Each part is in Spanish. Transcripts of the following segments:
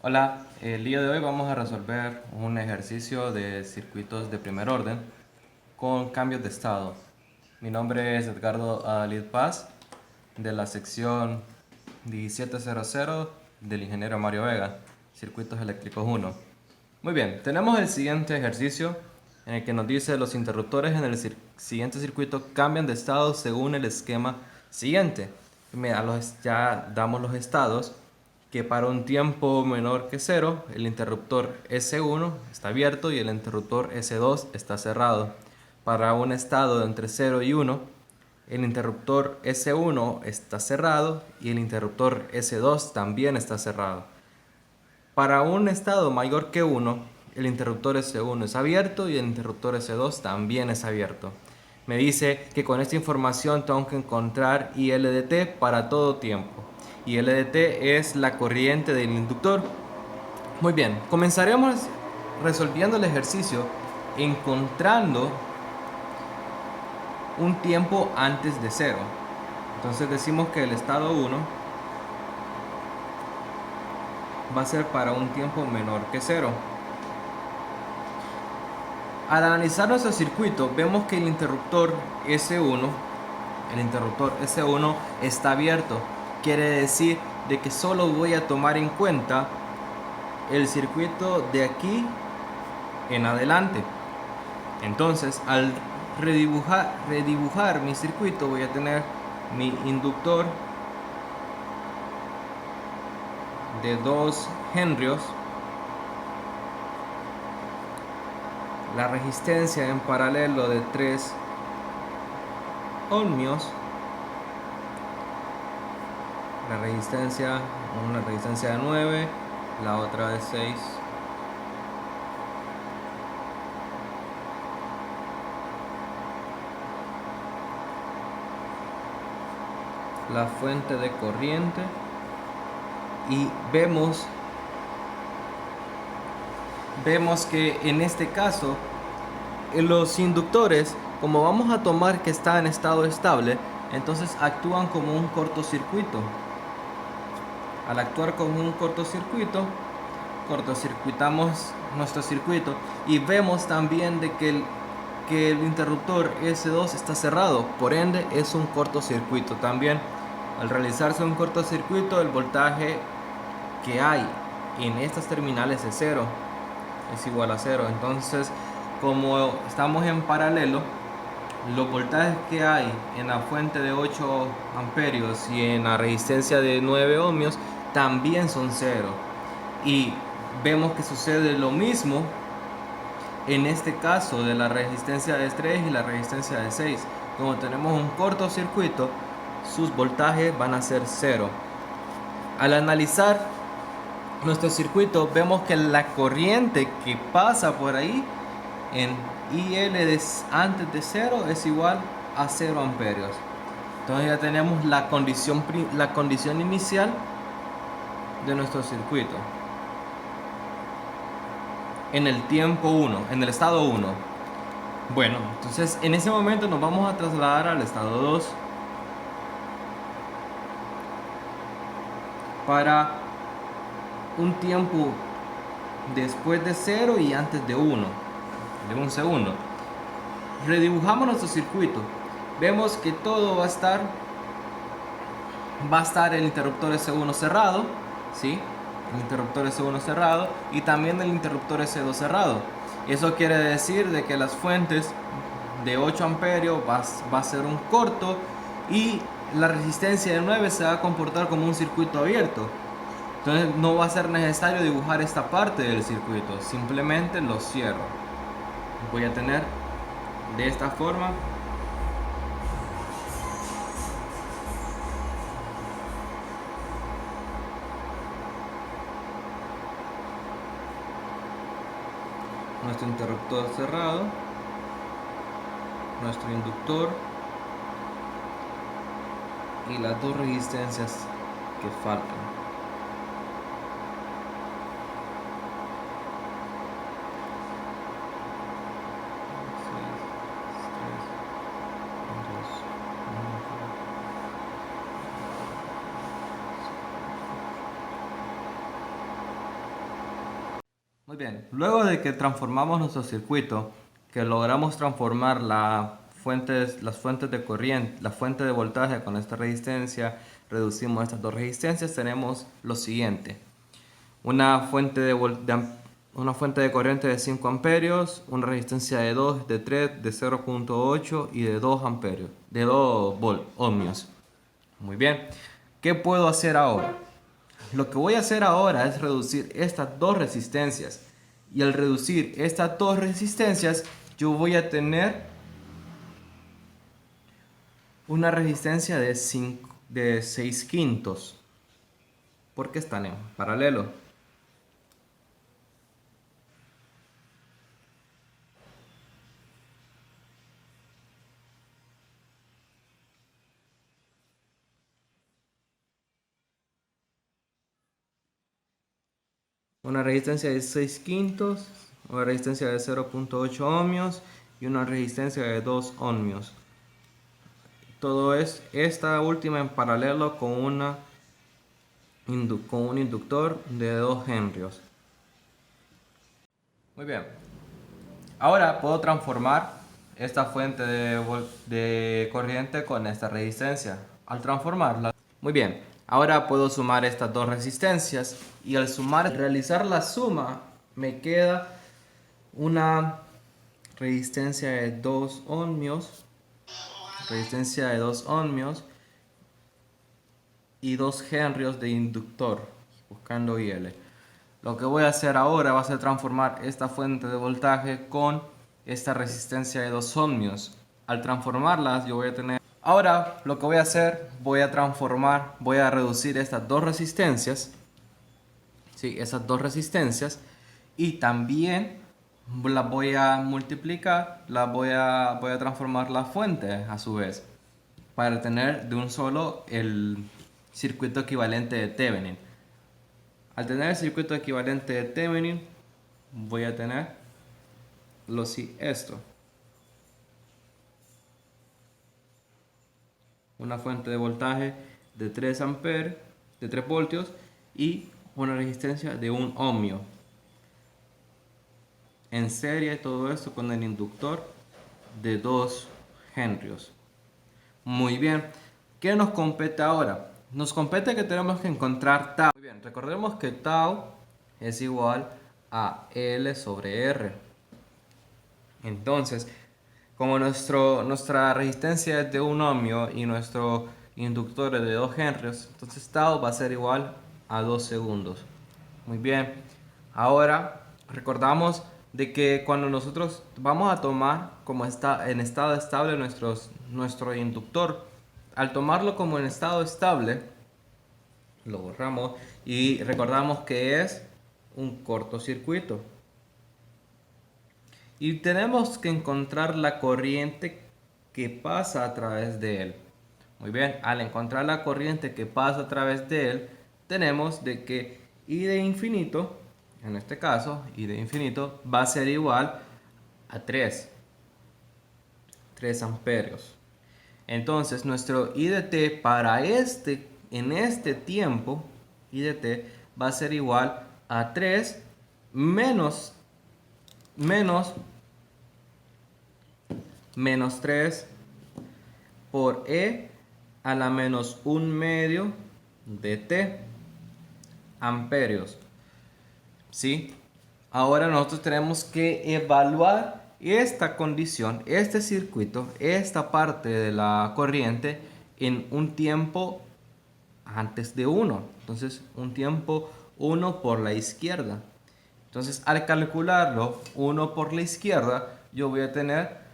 Hola, el día de hoy vamos a resolver un ejercicio de circuitos de primer orden con cambios de estado. Mi nombre es Edgardo Adalid Paz, de la sección 1700 del ingeniero Mario Vega, Circuitos Eléctricos 1. Muy bien, tenemos el siguiente ejercicio en el que nos dice los interruptores en el siguiente circuito cambian de estado según el esquema siguiente. Mira, ya damos los estados que para un tiempo menor que 0 el interruptor S1 está abierto y el interruptor S2 está cerrado. Para un estado entre 0 y 1 el interruptor S1 está cerrado y el interruptor S2 también está cerrado. Para un estado mayor que 1 el interruptor S1 es abierto y el interruptor S2 también es abierto. Me dice que con esta información tengo que encontrar ILDT para todo tiempo. ILDT es la corriente del inductor. Muy bien, comenzaremos resolviendo el ejercicio encontrando un tiempo antes de 0. Entonces decimos que el estado 1 va a ser para un tiempo menor que 0. Al analizar nuestro circuito vemos que el interruptor S1 está abierto. Quiere decir de que solo voy a tomar en cuenta el circuito de aquí en adelante. Entonces al redibujar mi circuito voy a tener mi inductor de 2 henrios, la resistencia en paralelo de 3 ohmios, una resistencia de 9, la otra de 6. La fuente de corriente y vemos que en este caso los inductores, como vamos a tomar que está en estado estable, entonces actúan como un cortocircuito. Al actuar como un cortocircuitamos nuestro circuito y vemos también de que el interruptor S2 está cerrado, por ende es un cortocircuito también. Al realizarse un cortocircuito, el voltaje que hay en estas terminales es 0, es igual a 0. Entonces, como estamos en paralelo, los voltajes que hay en la fuente de 8 amperios y en la resistencia de 9 ohmios también son 0. Y vemos que sucede lo mismo en este caso de la resistencia de 3 y la resistencia de 6. Como tenemos un cortocircuito, sus voltajes van a ser 0. Al analizar nuestro circuito vemos que la corriente que pasa por ahí en IL antes de 0 es igual a 0 amperios. Entonces ya tenemos la condición inicial de nuestro circuito en el tiempo 1, en el estado 1. Bueno, entonces en ese momento nos vamos a trasladar al estado 2 para un tiempo después de 0 y antes de 1, de un segundo. Redibujamos nuestro circuito. Vemos que todo va a estar el interruptor S1 cerrado, ¿sí? El interruptor S1 cerrado y también el interruptor S2 cerrado. Eso quiere decir de que las fuentes de 8 amperios va a ser un corto y la resistencia de 9 se va a comportar como un circuito abierto. Entonces no va a ser necesario dibujar esta parte del circuito, simplemente lo cierro. Voy a tener de esta forma nuestro interruptor cerrado, nuestro inductor y las dos resistencias que faltan. Muy bien, luego de que transformamos nuestro circuito, que logramos transformar las fuentes de corriente, la fuente de voltaje con esta resistencia, reducimos estas dos resistencias, tenemos lo siguiente. Una fuente una fuente de corriente de 5 amperios, una resistencia de 2, de 3, de 0.8 y de 2 amperios, de 2 ohmios. Muy bien, ¿qué puedo hacer ahora? Lo que voy a hacer ahora es reducir estas dos resistencias. Y al reducir estas dos resistencias, yo voy a tener una resistencia de 6 quintos. Porque están en paralelo. Una resistencia de 6 quintos, una resistencia de 0.8 ohmios y una resistencia de 2 ohmios. Todo es esta última en paralelo con un inductor de 2 henrios. Muy bien. Ahora puedo transformar esta fuente de corriente con esta resistencia. Al transformarla, muy bien. Ahora puedo sumar estas dos resistencias y al realizar la suma, me queda una resistencia de 2 ohmios, y 2 henrios de inductor, buscando IL. Lo que voy a hacer ahora va a ser transformar esta fuente de voltaje con esta resistencia de 2 ohmios. Al transformarlas yo voy a tener... Ahora lo que voy a hacer, voy a reducir estas dos resistencias. Sí, esas dos resistencias. Y también las voy a multiplicar, voy a transformar la fuente a su vez. Para tener de un solo el circuito equivalente de Thevenin. Al tener el circuito equivalente de Thevenin, voy a tener esto. Una fuente de voltaje de 3 amperes, de 3 voltios y una resistencia de 1 ohmio. En serie todo esto con el inductor de 2 henrios. Muy bien, ¿qué nos compete ahora? Nos compete que tenemos que encontrar tau. Muy bien, recordemos que tau es igual a L sobre R. Entonces, como nuestra resistencia es de 1 ohmio y nuestro inductor es de 2 henrios, entonces tau va a ser igual a 2 segundos. Muy bien, ahora recordamos de que cuando nosotros vamos a tomar como está en estado estable nuestro inductor, al tomarlo como en estado estable, lo borramos y recordamos que es un cortocircuito. Y tenemos que encontrar la corriente que pasa a través de él. Muy bien, al encontrar la corriente que pasa a través de él, tenemos de que I de infinito, en este caso, I de infinito, va a ser igual a 3 amperios. Entonces, nuestro I de t para en este tiempo, I de t va a ser igual a 3 menos 3 por E a la menos 1/2 de t amperios. ¿Sí? Ahora nosotros tenemos que evaluar esta condición, este circuito, esta parte de la corriente en un tiempo antes de 1. Entonces, un tiempo 1 por la izquierda. Entonces, al calcularlo 1 por la izquierda, yo voy a tener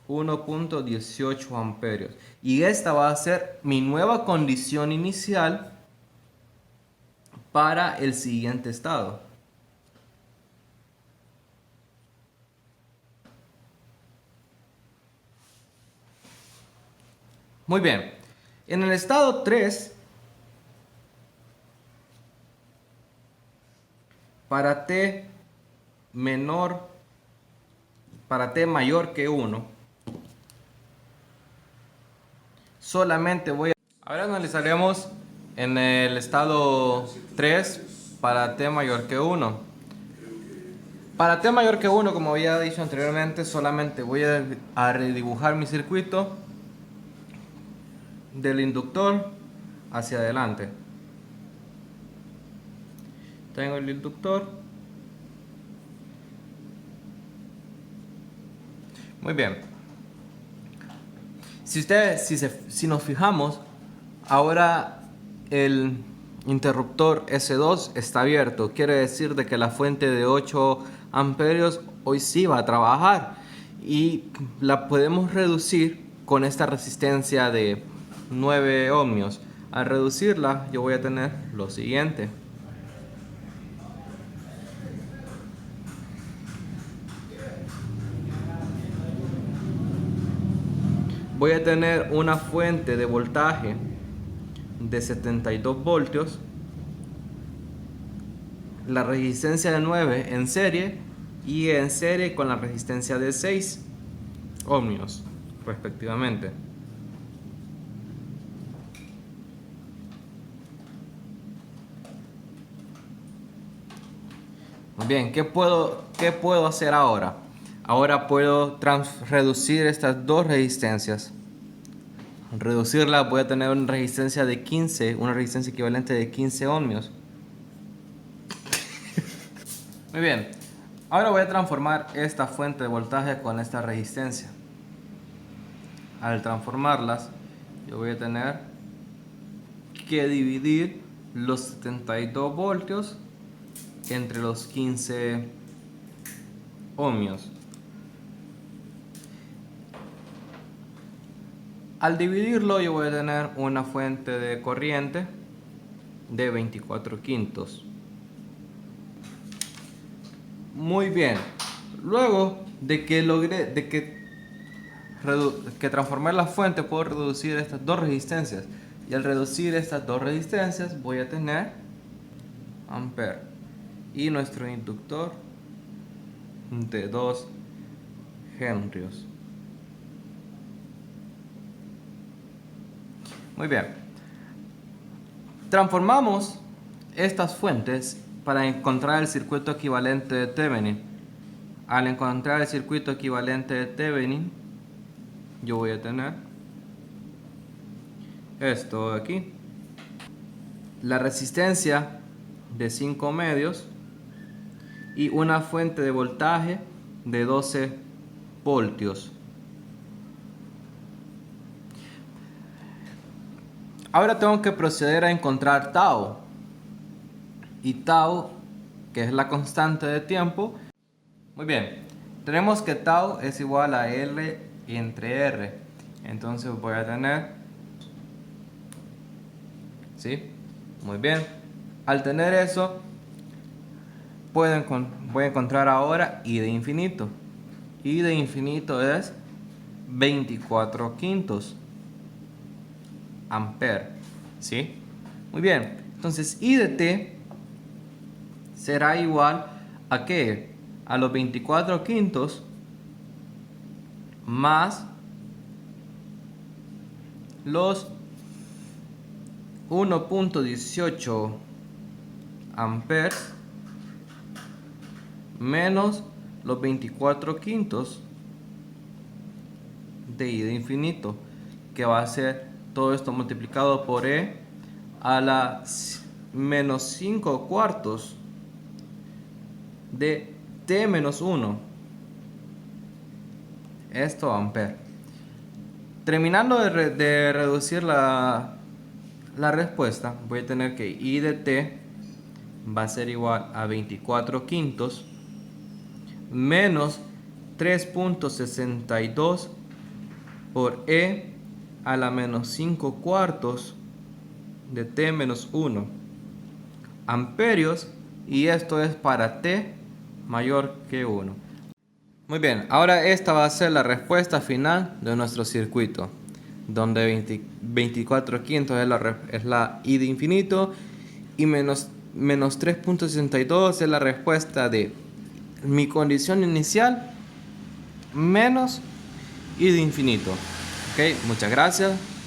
1.18 amperios. Y esta va a ser mi nueva condición inicial para el siguiente estado. Muy bien. En el estado 3, para t mayor que 1, solamente voy a... Ahora analizaremos en el estado 3 para t mayor que 1. Para T mayor que 1, como había dicho anteriormente, solamente voy a redibujar mi circuito del inductor hacia adelante. Tengo el inductor. Muy bien. Si nos fijamos, ahora el interruptor S2 está abierto. Quiere decir de que la fuente de 8 amperios hoy sí va a trabajar. Y la podemos reducir con esta resistencia de 9 ohmios. Al reducirla, yo voy a tener lo siguiente. Voy a tener una fuente de voltaje de 72 voltios, la resistencia de 9 en serie y en serie con la resistencia de 6 ohmios respectivamente. Muy bien, ¿qué puedo hacer ahora? Ahora puedo reducir estas dos resistencias. Al reducirla voy a tener una resistencia de 15, una resistencia equivalente de 15 ohmios. Muy bien, ahora voy a transformar esta fuente de voltaje con esta resistencia. Al transformarlas, yo voy a tener que dividir los 72 voltios entre los 15 ohmios. Al dividirlo, yo voy a tener una fuente de corriente de 24 quintos. Muy bien. Luego de que logré que transformé la fuente, puedo reducir estas dos resistencias. Y al reducir estas dos resistencias, voy a tener amper. Y nuestro inductor de 2 henrios. Muy bien. Transformamos estas fuentes para encontrar el circuito equivalente de Thevenin. Al encontrar el circuito equivalente de Thevenin, yo voy a tener esto de aquí. La resistencia de 5 medios y una fuente de voltaje de 12 voltios. Ahora tengo que proceder a encontrar tau. Y tau, que es la constante de tiempo. Muy bien, tenemos que tau es igual a L entre R. Entonces voy a tener, ¿sí? Muy bien. Al tener eso, voy a encontrar ahora I de infinito. I de infinito es 24 quintos amper, ¿sí? Muy bien, entonces I de T será igual a ¿qué? A los 24 quintos más los 1.18 amperes menos los 24 quintos de I de infinito, que va a ser todo esto multiplicado por E a la menos 5 cuartos de T menos 1. Esto amper. Terminando de reducir la respuesta, voy a tener que I de T va a ser igual a 24 quintos menos 3.62 por E a la menos 5 cuartos de T menos 1 amperios, y esto es para T mayor que 1. Muy bien, ahora esta va a ser la respuesta final de nuestro circuito, donde 24 quintos es la I de infinito y menos 3.62 es la respuesta de mi condición inicial menos I de infinito. Ok, muchas gracias.